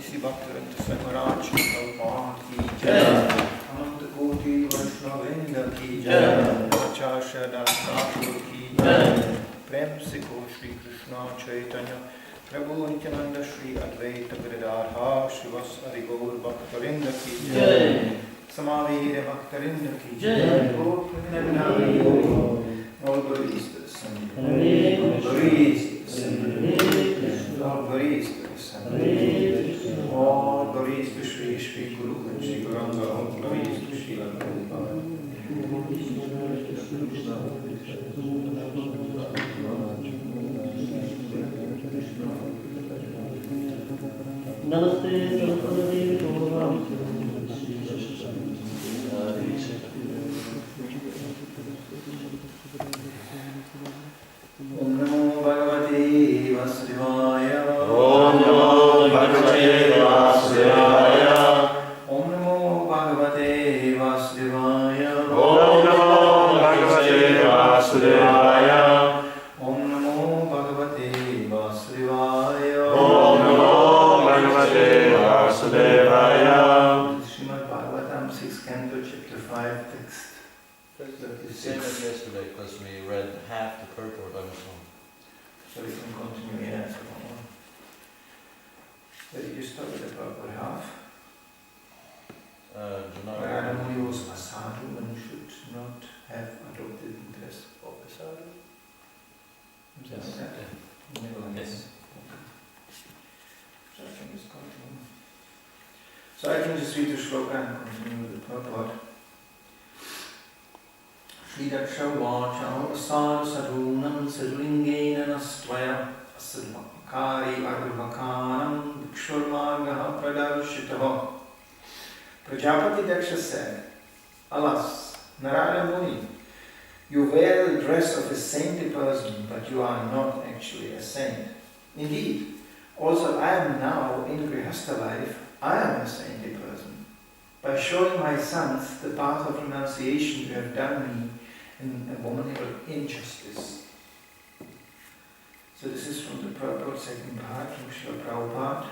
किसी भक्तवृंद स्वयं की जय, अनंत कोटि वैष्णववृंद की जय, आचार्य ठाकुर की जय, प्रेम से को श्री कृष्ण चैतन्य प्रभु नित्यानंद श्री अद्वैत गिरिधार श्रीवासादि गौर भक्तवृंद की जय, समावेद भक्तवृंद की जय, गौर Premanand all glories to the Son, all glories to the Son, all glories to the Son, all glories to Shri Guru and Shri Gauranga, all glories to Shri Prabhupada. Namaste, Saraswati, Gauravani. Om Namo Bhagavate Vasudevaya. Om Namo Bhagavate Vasudevaya. Om Namo Bhagavate Vasudevaya. Om Namo Bhagavate Vasudevaya. Om Namo Bhagavate Vasudevaya. Om Namo Bhagavate Vasudevaya. Srimad Bhagavatam, 6th Canto, Chapter 5, Text. Same as yesterday, because we read half the purport on the song. So we can continue, yes. Where did you start with the purport half? Where Muni was a sadhu and should not have adopted interest of a sadhu. Yes. Yes. So I can just continue. So I can just read the shloka and continue with the purport. Shridaksha asad sadhunam sadhulingena nastvaya asadmakari agurvakanam vikshurmargaha pradarshitava. Prajapati Daksha said, Alas, Narada Muni, you wear the dress of a saintly person, but you are not actually a saint. Indeed, also I am now in Grihastha life, I am a saintly person. By showing my sons the path of renunciation, you have done me an abominable injustice. So this is from the purport, second part, from Srila Prabhupada.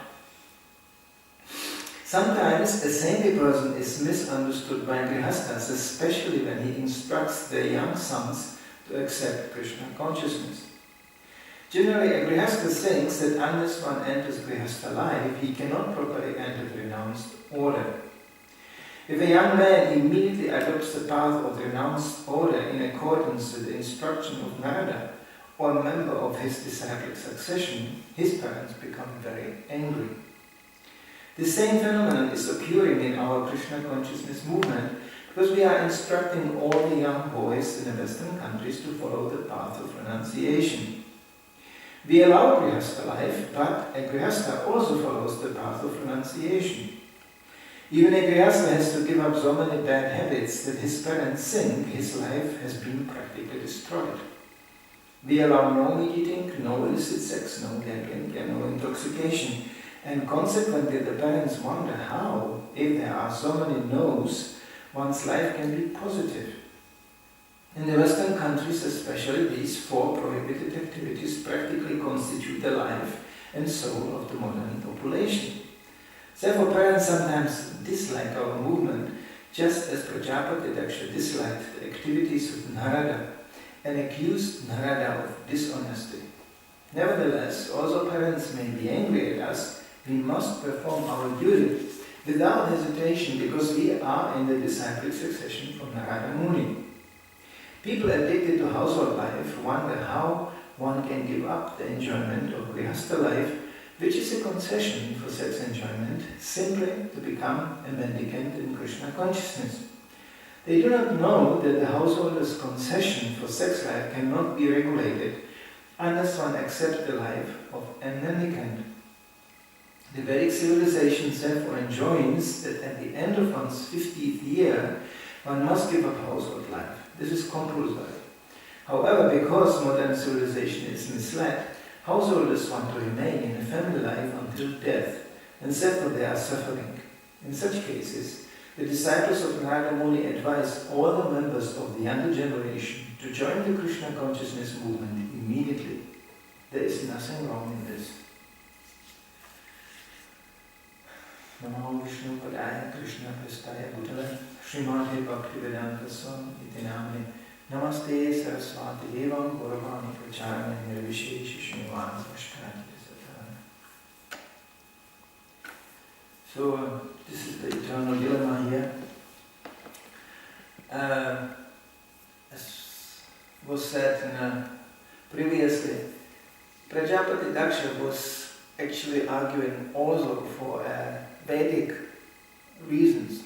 Sometimes a saintly person is misunderstood by Grihasthas, especially when he instructs their young sons to accept Krishna consciousness. Generally, a Grihastha thinks that unless one enters Grihastha life, he cannot properly enter the renounced order. If a young man immediately adopts the path of the renounced order in accordance with the instruction of Narada, or a member of his disciplic succession, his parents become very angry. The same phenomenon is occurring in our Krishna consciousness movement because we are instructing all the young boys in the Western countries to follow the path of renunciation. We allow Grihastha life, but a Grihastha also follows the path of renunciation. Even a Grihastha has to give up so many bad habits that his parents think his life has been practically destroyed. We allow no meat eating, no illicit sex, no gambling, and no intoxication. And consequently, the parents wonder how, if there are so many no's, one's life can be positive. In the Western countries especially, these four prohibited activities practically constitute the life and soul of the modern population. Therefore, parents sometimes dislike our movement, just as Prajapati Daksha disliked the activities of Narada and accused Narada of dishonesty. Nevertheless, although parents may be angry at us, we must perform our duty without hesitation because we are in the disciplic succession from Narada Muni. People addicted to household life wonder how one can give up the enjoyment of Grihastha life, which is a concession for sex enjoyment, simply to become a mendicant in Krishna consciousness. They do not know that the householder's concession for sex life cannot be regulated unless one accepts the life of a mendicant. The Vedic civilization therefore enjoins that at the end of one's 50th year, one must give up household life. This is compulsory. However, because modern civilization is misled, householders want to remain in a family life until death, and therefore they are suffering. In such cases, the disciples of Narada Muni advise all the members of the younger generation to join the Krishna consciousness movement immediately. There is nothing wrong in this. Namo Vishnu Padaya Krishna Prestaya Bhutale Srimati Bhaktivedanta Swami Iti Namane Namaste Saraswati Devam Gauravani Pracharane Nirvisheshi Srinivas Vashtani Satana. So this is the eternal dilemma here. As was said previously, Prajapati Daksha was actually arguing also for Vedic reasons.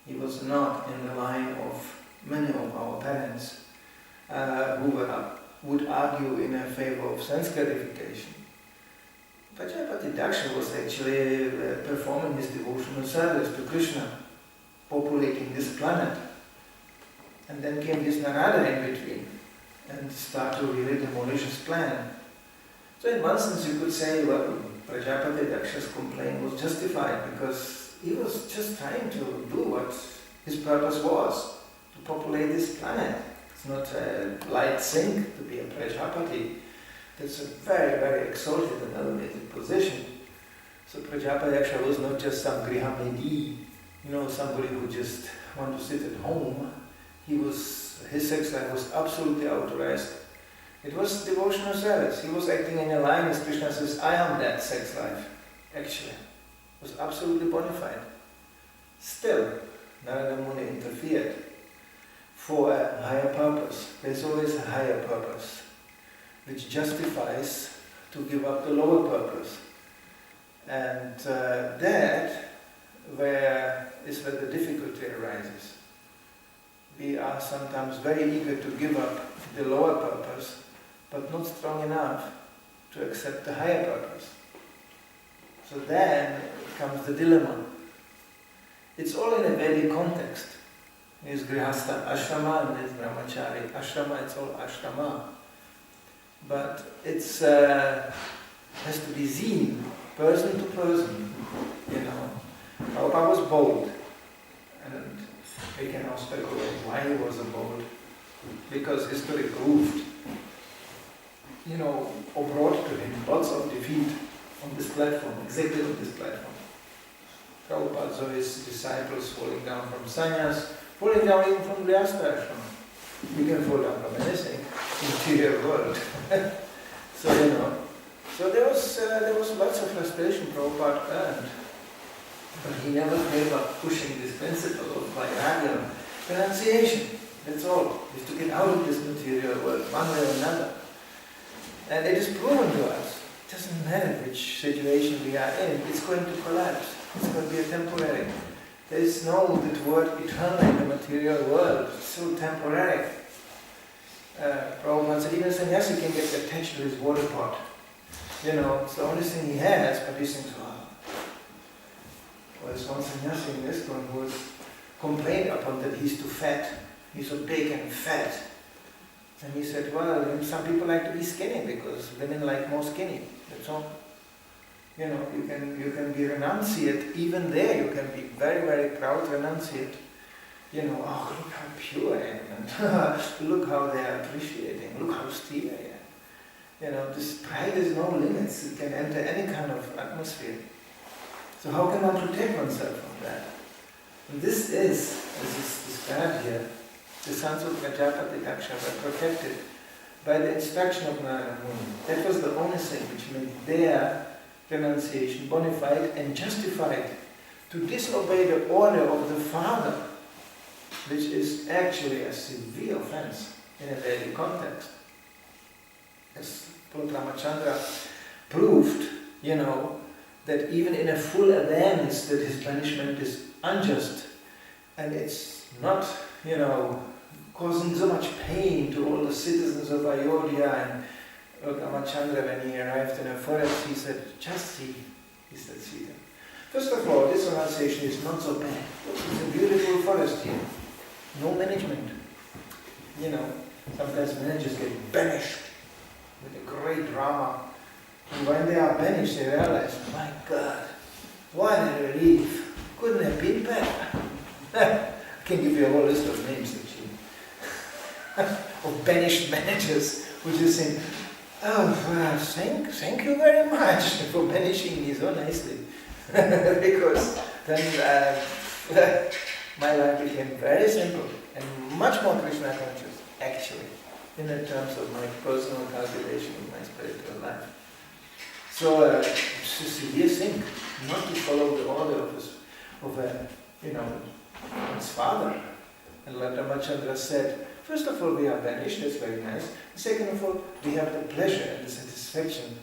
He was not in the line of many of our parents who would argue in favor of Sanskarification. Prajapati Daksha was actually performing his devotional service to Krishna, populating this planet. And then came this Narada in between and started to really demolish his plan. So in one sense you could say, well, Prajapati Daksha's complaint was justified because he was just trying to do what his purpose was, to populate this planet. It's not a light thing to be a Prajapati. That's a very, very exalted and elevated position. So Prajapati Daksha was not just some Grihamedi, somebody who just wanted to sit at home. His sex life was absolutely authorized. It was devotional service. He was acting in a line, as Krishna says, I am that sex life, actually. It was absolutely bona fide. Still, Narada Muni interfered for a higher purpose. There's always a higher purpose, which justifies to give up the lower purpose. And that is where the difficulty arises. We are sometimes very eager to give up the lower purpose, but not strong enough to accept the higher purpose. So then comes the dilemma. It's all in a Vedic context. There's Grihastha ashrama and there's Brahmachari. Ashrama, it's all ashrama. But it's has to be seen, person to person. Prabhupada was bold. And we can now speculate why he was a bold. Because history proved, or brought to him lots of defeat on this platform, exactly on this platform. Prabhupada saw his disciples falling down from sannyas, falling down even from the ashram. You can fall down from anything, interior world. So there was lots of frustration Prabhupada earned. But he never gave up pushing this principle of vairagya, renunciation. That's all. Is to get out of this material world, one way or another. And it is proven to us. It doesn't matter which situation we are in, it's going to collapse. It's going to be a temporary. There is no that word eternal in the material world. It's so temporary. Prabhupada said even a sannyasi can get attached to his water pot. It's the only thing he has, but he thinks, well, there's one sannyasi in ISKCON who was complained upon that he's too fat. He's so big and fat. And he said, well, some people like to be skinny because women like more skinny. That's all. You can be renunciate. Even there, you can be very, very proud renunciate. Look how pure I am. And look how they are appreciating. Look how still I am. This pride has no limits. It can enter any kind of atmosphere. So how can one protect oneself from that? And this is, as is described here, the sons of Prajapati Daksha were protected by the instruction of Narada Muni. That was the only thing which made their renunciation bona fide and justified. To disobey the order of the father, which is actually a severe offense in a Vedic context. As Lord Ramachandra proved, that even in a full awareness that his punishment is unjust and it's not, causing so much pain to all the citizens of Ayodhya. And Lord Ramachandra, when he arrived in a forest, he said, just see, he said, Sita. First of all, this renunciation is not so bad. It's a beautiful forest here. No management. Sometimes managers get banished with a great drama. And when they are banished, they realize, my God, what a relief. Couldn't have been better. I can give you a whole list of names actually. Of banished managers who just think, oh, well, thank you very much for banishing me so nicely. because then my life became very simple and much more Krishna conscious, actually, in the terms of my personal cultivation of my spiritual life. So, it's a severe thing, not to follow the order of his father. And like Ramachandra said, first of all, we are banished, that's very nice. Second of all, we have the pleasure and the satisfaction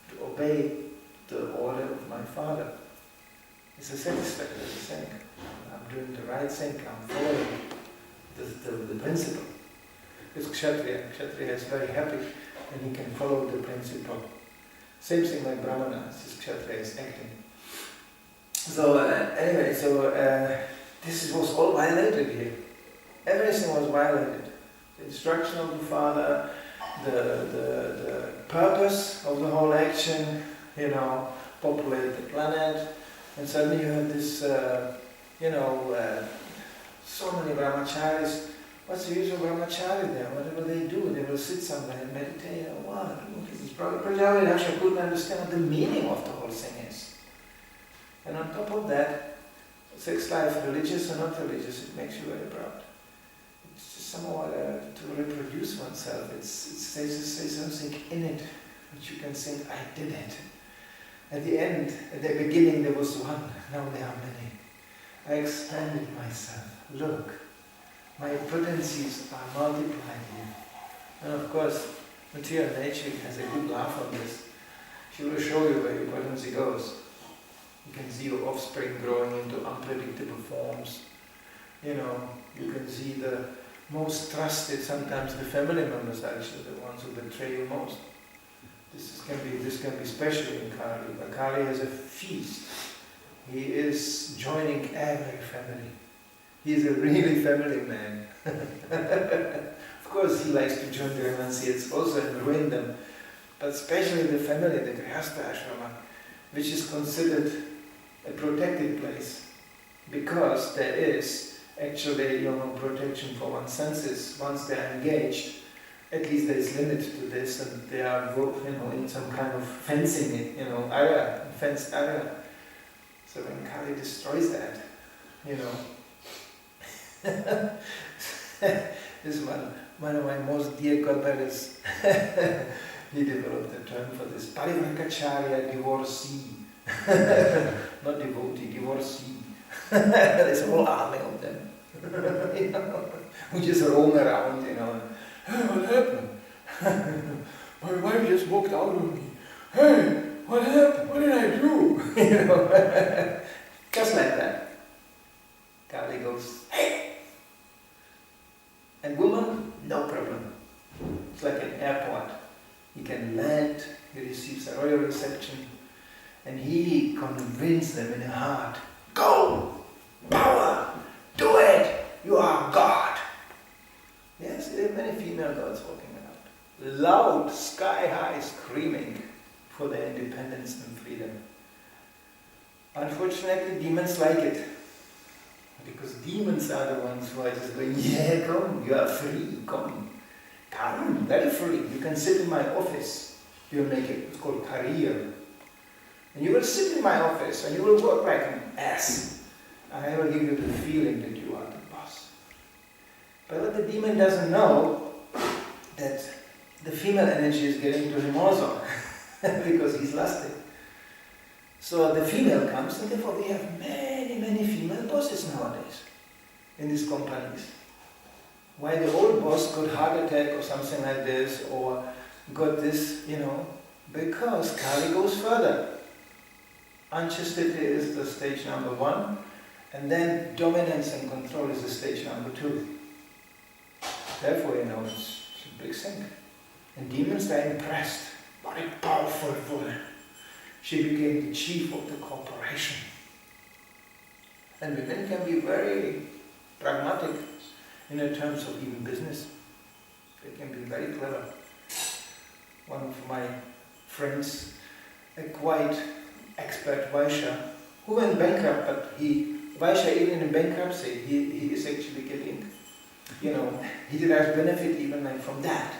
to obey the order of my father. It's a satisfactory thing. I'm doing the right thing, I'm following the principle. It's Kshatriya. Kshatriya is very happy and he can follow the principle. Same thing like Brahmana, this Kshatriya is acting. So anyway, this was all violated here. Everything was violated. The instruction of the father, the purpose of the whole action, populate the planet, and suddenly you had this, so many brahmacharis. What's the use of brahmachari there? What will they do? They will sit somewhere and meditate. What is this? Prajapati actually couldn't understand what the meaning of the whole thing is. And on top of that, sex life, religious or not religious, it makes you very proud. It's just somehow to reproduce oneself. There's something in it which you can think, I did it. At the end, at the beginning there was one, now there are many. I expanded myself. Look, my potencies are multiplied here. And of course, material nature has a good laugh on this. She will show you where your potency goes. You can see your offspring growing into unpredictable forms. You can see the most trusted, sometimes the family members are actually the ones who betray you most. This can be special in Kali. But Kali has a feast. He is joining every family. He is a really family man. Of course, he likes to join the renunciates also and ruin them. But especially the family, the Grihastha ashrama, which is considered a protected place, because there is actually protection for one's senses. Once they are engaged, at least there is limit to this, and they are in some kind of fencing area, fenced area. So when Kali destroys that, this one of my most dear godbrothers, he developed a term for this, Parivarkacharya divorcee. Not devotee, divorcee. There's a whole army of them. Who just roam around, hey, what happened? My wife just walked out on me. Hey, what happened? What did I do? Just like that. Kali goes, hey! And woman, no problem. It's like an airport. He can land, he receives a royal reception, and he convinced them in a heart, go! Power! Do it! You are God! Yes, there are many female gods walking around. Loud, sky-high screaming for their independence and freedom. Unfortunately, demons like it. Because demons are the ones who are just going, yeah, come, you are free, come. Come, very free. You can sit in my office. You'll make it, it's called career. And you will sit in my office and you will work like an ass. And I will give you the feeling that you are the boss. But what the demon doesn't know, that the female energy is getting to him also. Because he's lusty. So the female comes, and therefore we have many, many female bosses nowadays in these companies. Why the old boss got heart attack or something like this, or got this, because Kali goes further. Unchastity is the stage number 1, and then dominance and control is the stage number 2. Therefore, it's a big thing. And demons are impressed. Very powerful woman. She became the chief of the corporation. And women can be very pragmatic in terms of even business. They can be very clever. One of my friends, a quite expert Vaishya, who went bankrupt, but Vaishya even in bankruptcy, he is actually getting, he derives benefit even from that.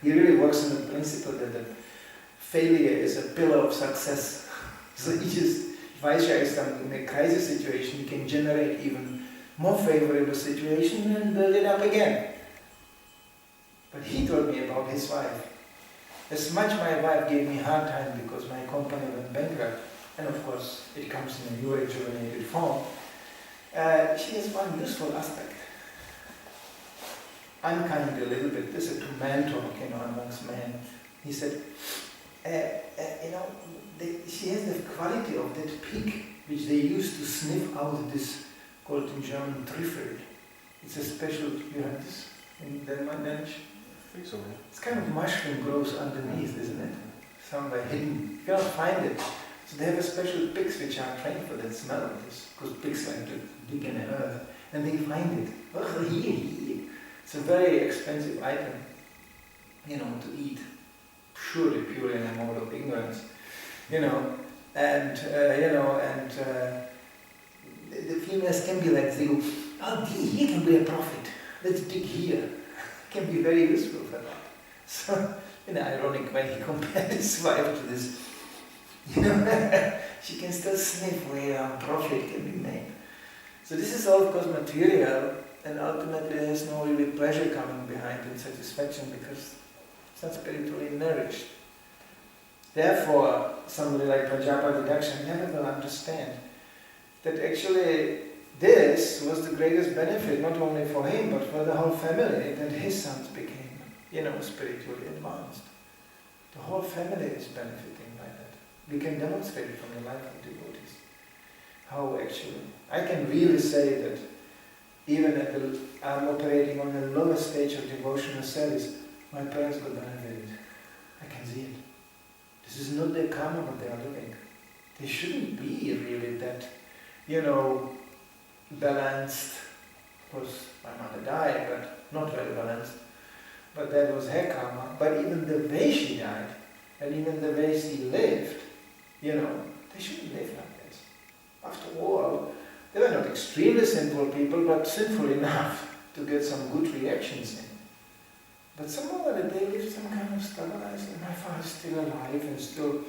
He really works on the principle that the failure is a pillar of success. So he Vaishya is in a crisis situation, he can generate even more favorable situation and build it up again. But he told me about his wife. As much my wife gave me a hard time because my company went bankrupt, and of course it comes in a new rejuvenated form, she has one useful aspect. I'm kind of a little bit, this is to man talk, amongst men. He said, she has the quality of that pig which they use to sniff out this, called in German Trüffel. It's a special, you have this in Denmark, Danish? I think so, yeah. It's kind of mushroom grows underneath, isn't it? Somewhere hidden. You cannot find it. So they have special pigs which are trained for that smell of this, because pigs like to dig in the earth, and they find it. It's a very expensive item, to eat. Surely pure in a mode of ignorance, the females can be like, they go, oh, here can be a profit. Let's dig here. Can be very useful for that. So, in an ironic way, he compared his wife to this. She can still sniff where profit can be made. So this is all of course material, and ultimately there's no really pleasure coming behind and satisfaction because it's not spiritually nourished. Therefore, somebody like Prajapati Daksha never will understand that actually this was the greatest benefit, not only for him, but for the whole family, that his sons became, spiritually advanced. The whole family is benefiting by that. We can demonstrate it from the life of devotees. How actually, I can really say that even I'm operating on the lowest stage of devotional service, my parents got benefited. I can see it. This is not their karma what they are living. They shouldn't be really that, balanced. Of course, my mother died, but not very balanced. But that was her karma. But even the way she died, and even the way she lived, they shouldn't live like this. After all, they were not extremely sinful people, but sinful enough to get some good reactions in. But somehow they lived some kind of stabilized, and my father's still alive and still,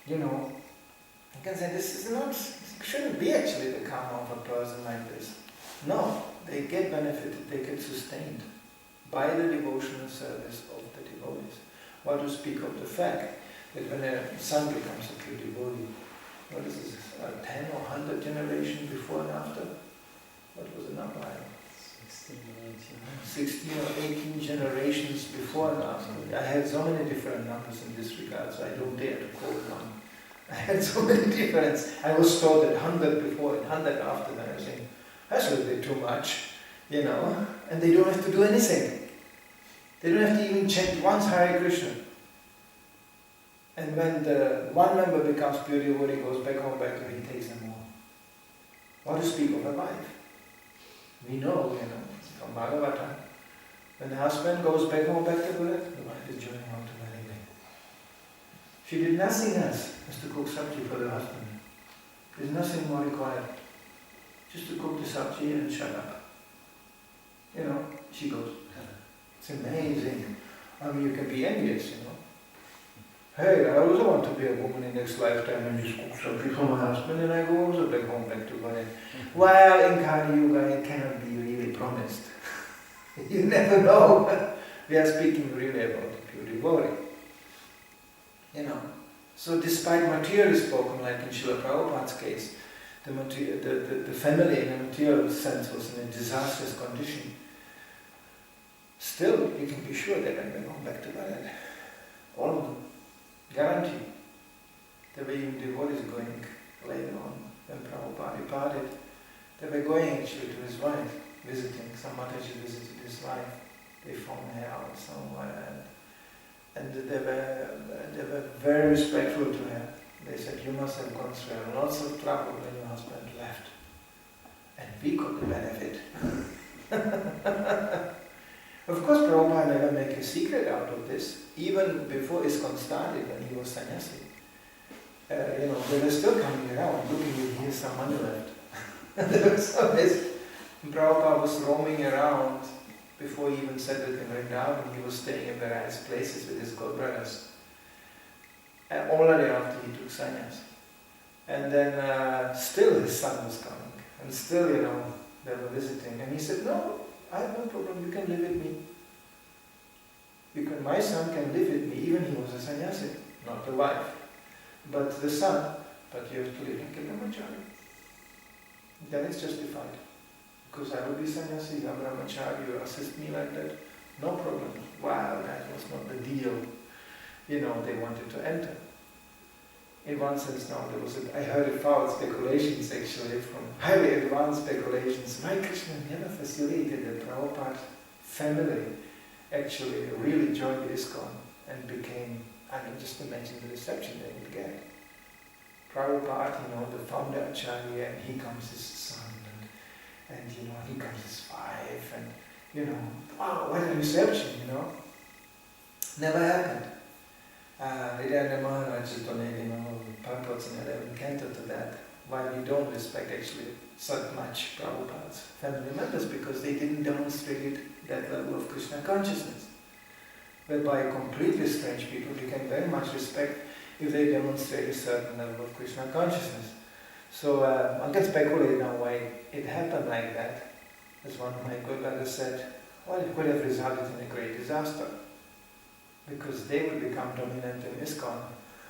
I can say this is not, shouldn't be actually the karma of a person like this. No, they get benefited, they get sustained by the devotional service of the devotees. What to speak of the fact that when a son becomes a true devotee, what is this, 10 or 100 generations before and after? What was the number? 16 or 18 generations before and after. I had so many different numbers in this regard, so I don't dare to quote one. I had so many different. I was told that 100 before and 100 after, and I was saying, that's a little bit too much, and they don't have to do anything. They don't have to even chant once Hare Krishna. And when the one member becomes pure devotee, goes back home, he takes them all. What to speak of a wife? We know, from Bhagavata, when the husband goes back home, the wife is joining out to wedding. She did nothing else as to cook sabji for the husband. There's nothing more required. Just to cook the sabji and shut up. She goes. It's amazing. You can be envious, Hey, I also want to be a woman in next lifetime and just cook sabji for my husband and I go also back home, back to Bharat. Well, in Kali Yuga it cannot be really promised. You never know. We are speaking really about the pure devotee. So despite material spoken, like in Srila Prabhupada's case, the family in a material sense was in a disastrous condition. Still, you can be sure that when they go back to Bharat, all of them, guaranteed. There were even devotees going later on, when Prabhupada departed. They were going actually to his wife, visiting. Some Mataji visited his wife. They found her out somewhere, and they were very respectful to her. They said, you must have gone through lots of trouble when your husband left. And we got the benefit. Of course, Prabhupada never made a secret out of this. Even before ISKCON started, when he was sannyasi, they were still coming around, looking if here's some money left. There was always, Prabhupada was roaming around before he even settled in Vrindavan. He was staying in various places with his god brothers. And already after he took sannyas. And then still his son was coming, and still, they were visiting. And he said, no, I have no problem, you can live with me. Because my son can live with me, even he was a sannyasi, not the wife. But the son, but you have to live like a brahmachari. Then it's justified. Because I will be sannyasi, you are brahmachari, you assist me like that, no problem. Wow, that was not the deal. They wanted to enter. In one sense now, I heard a foul speculations actually, from highly advanced speculations. Why Krishna never facilitated the Prabhupada family actually really joined ISKCON and became, just imagine the reception they would get. Prabhupada, the founder Acharya, and he comes his son, and he comes his wife, and wow, what a reception, Never happened. Hridayana Maharaj donated, purports in 11th canto to that, why we don't respect actually so much Prabhupada's family members, because they didn't demonstrate that level of Krishna consciousness. Whereby completely strange people we can very much respect if they demonstrate a certain level of Krishna consciousness. So one can speculate now why it happened like that. As one of my good brothers said, well, it could have resulted in a great disaster. Because they would become dominant in ISKCON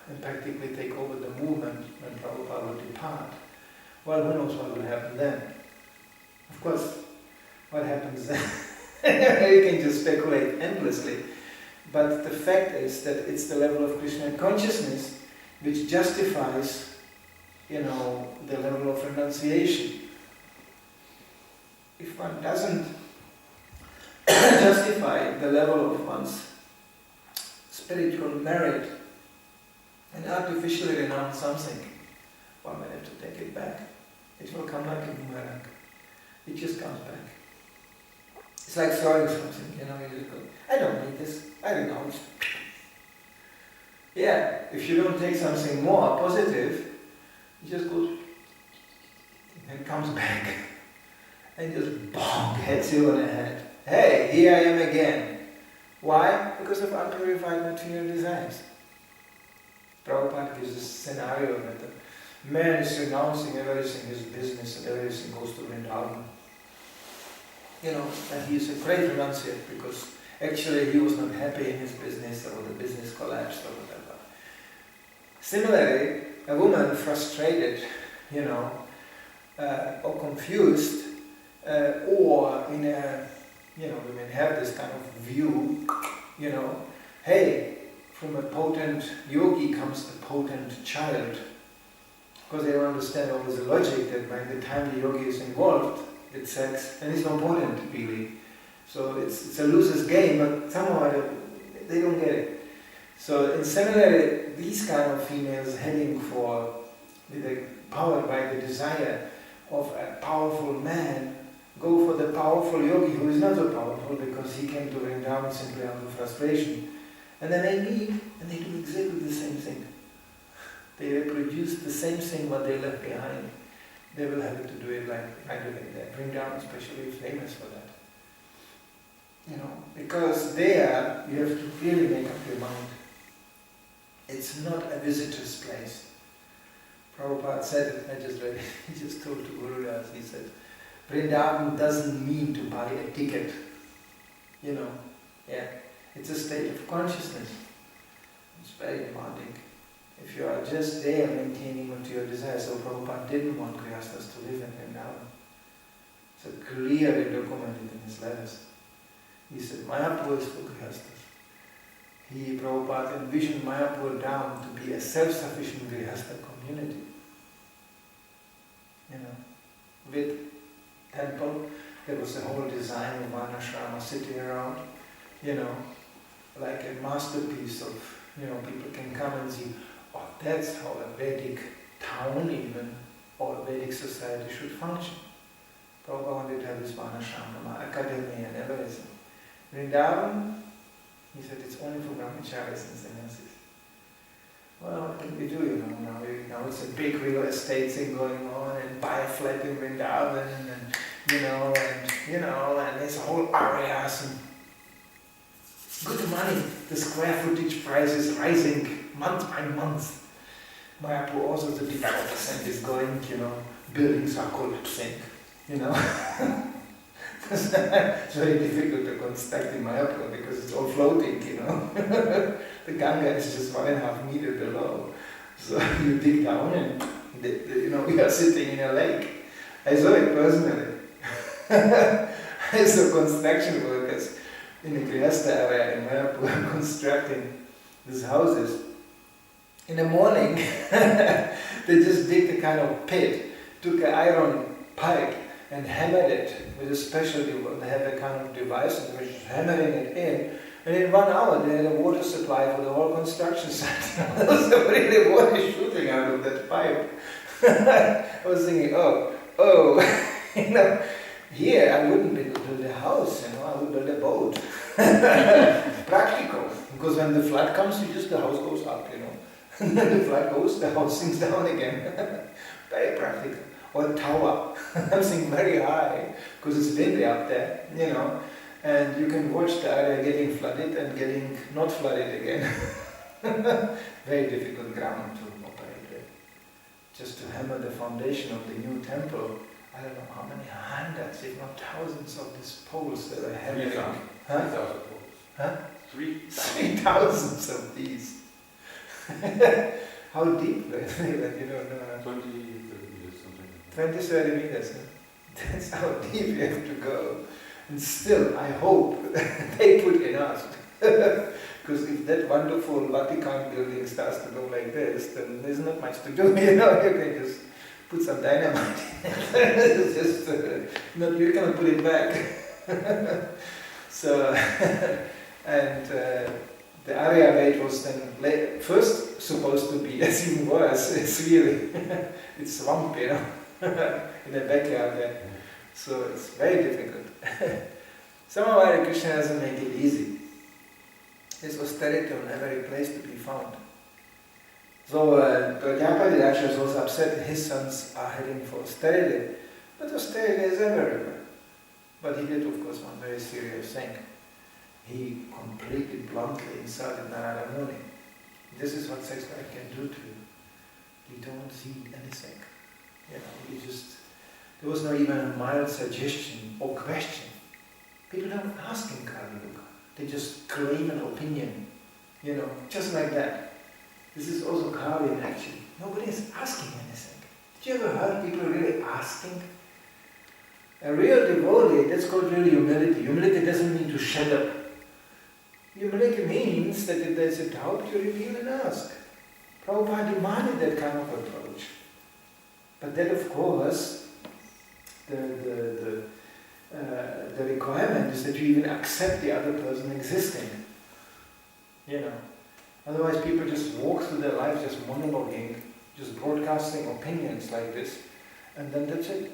and practically take over the movement when Prabhupada would depart. Well, who knows what will happen then? Of course, what happens then? You can just speculate endlessly. But the fact is that it's the level of Krishna consciousness which justifies, the level of renunciation. If one doesn't justify the level of one's spiritual merit and artificially renounce something, one might have to take it back. It will come like a boomerang. It just comes back. It's like throwing something, you go, I don't need this, I renounce. Yeah, if you don't take something more positive, it just goes and comes back and just bonk, hits you on the head. Hey, here I am again. Why? Because of unpurified material desires. Prabhupada gives this scenario that the man is renouncing everything, his business and everything goes to Vrindavan. And he is a great renunciate because actually he was not happy in his business or the business collapsed or whatever. Similarly, a woman frustrated, or confused, or in a women have this kind of view, hey, from a potent yogi comes a potent child. Because they don't understand always the logic that by the time the yogi is involved with sex, then it's not potent really. So it's a loser's game, but somehow they don't get it. So in similarly, these kind of females heading for, powered by the desire of a powerful man, go for the powerful yogi who is not so powerful because he came to Vrindavan simply out of frustration. And then they meet and they do exactly the same thing. They reproduce the same thing what they left behind. They will have to do it right away there. Vrindavan especially is famous for that. Because there you have to really make up your mind. It's not a visitor's place. Prabhupada said it, I just read it, he just told to Guru Das, he said, Vrindavan doesn't mean to buy a ticket. It's a state of consciousness. It's very demanding. If you are just there maintaining material desires, so Prabhupada didn't want Grihasthas to live in Vrindavan. So clearly documented in his letters. He said, Mayapur is for Grihasthas. Prabhupada envisioned Mayapur down to be a self-sufficient Grihastha community. With temple, there was a whole design of Varnashrama city around, like a masterpiece of, people can come and see, oh, that's how a Vedic town even, or a Vedic society should function. Prabhupada wanted to have this Varnashrama, academy and everything. Vrindavan, he said, it's only for brahmacharis and sannyasis. Well, what can we do, now it's a big real estate thing going on, and buy a flat in Vrindavan, and and there's a whole areas, and good money. The square footage price is rising month by month. Mayapur also the development is going, buildings are collapsing, It's very difficult to construct in Mayapur because it's all floating, The Ganga is just 1.5 meters below. So you dig down and, you are sitting in a lake. I saw it personally. I saw construction workers in the Grihastha area in Mayapur constructing these houses. In the morning, they just dig a kind of pit, took an iron pipe and hammered it with a special device. They have a kind of device and they were just hammering it in. And in 1 hour, they had a water supply for the whole construction site. So really water is shooting out of that pipe. I was thinking, here I wouldn't build a house, I would build a boat. Practical, because when the flood comes, the house goes up, And then the flood goes, the house sinks down again. Very practical. Or a tower, something very high, because it's windy up there, and you can watch the area getting flooded and getting not flooded again. Very difficult ground to operate with. Just to hammer the foundation of the new temple, I don't know how many hundreds, if not thousands of these poles that were hammering. 3,000 poles. Huh? 3,000 of these. How deep were they? You don't know. 20, 30 meters, something like 20, 30 meters. That's how deep you have to go. And still, I hope they put enough. Because if that wonderful Vatican building starts to go like this, then there's not much to do. You can just put some dynamite. It's just, you cannot put it back. So, and the area where it was then first supposed to be, it's even worse. It's really, it's swamp, in the backyard there. So it's very difficult. Somehow Hare Krishna doesn't make it easy. There's austerity on every place to be found. So Prajapati actually was upset that his sons are heading for austerity. But austerity is everywhere. But he did, of course, one very serious thing. He completely bluntly insulted Narada Muni. This is what sex life can do to you. You don't see anything. There was not even a mild suggestion or question. People don't ask in Kali Yuga. They just claim an opinion, just like that. This is also Kali in action. Nobody is asking anything. Did you ever heard people really asking? A real devotee, that's called real humility. Humility doesn't mean to shut up. Humility means that if there's a doubt, you reveal and ask. Prabhupada demanded that kind of approach. But then, of course, the requirement is that you even accept the other person existing. Otherwise people just walk through their lives just monologuing, just broadcasting opinions like this, and then that's it.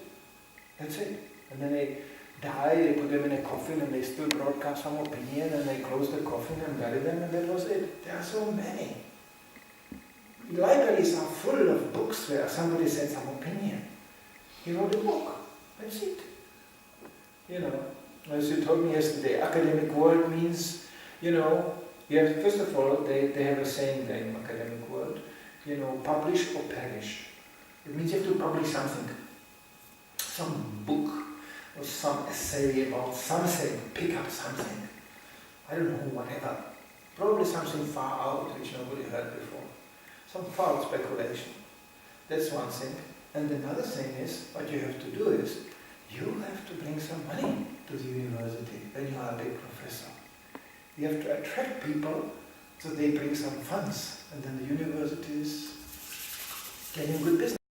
That's it. And then they die, they put them in a coffin and they still broadcast some opinion and they close the coffin and bury them and that was it. There are so many. Libraries are full of books where somebody said some opinion. He wrote a book. That's it. As you told me yesterday, academic world means, first of all, they have a saying there in academic world, publish or perish. It means you have to publish something. Some book or some essay about something, pick up something. I don't know, whatever. Probably something far out which nobody heard before. Some far speculation. That's one thing. And another thing is, what you have to do is, you have to bring some money to the university when you are a big professor. You have to attract people so they bring some funds and then the university is getting good business.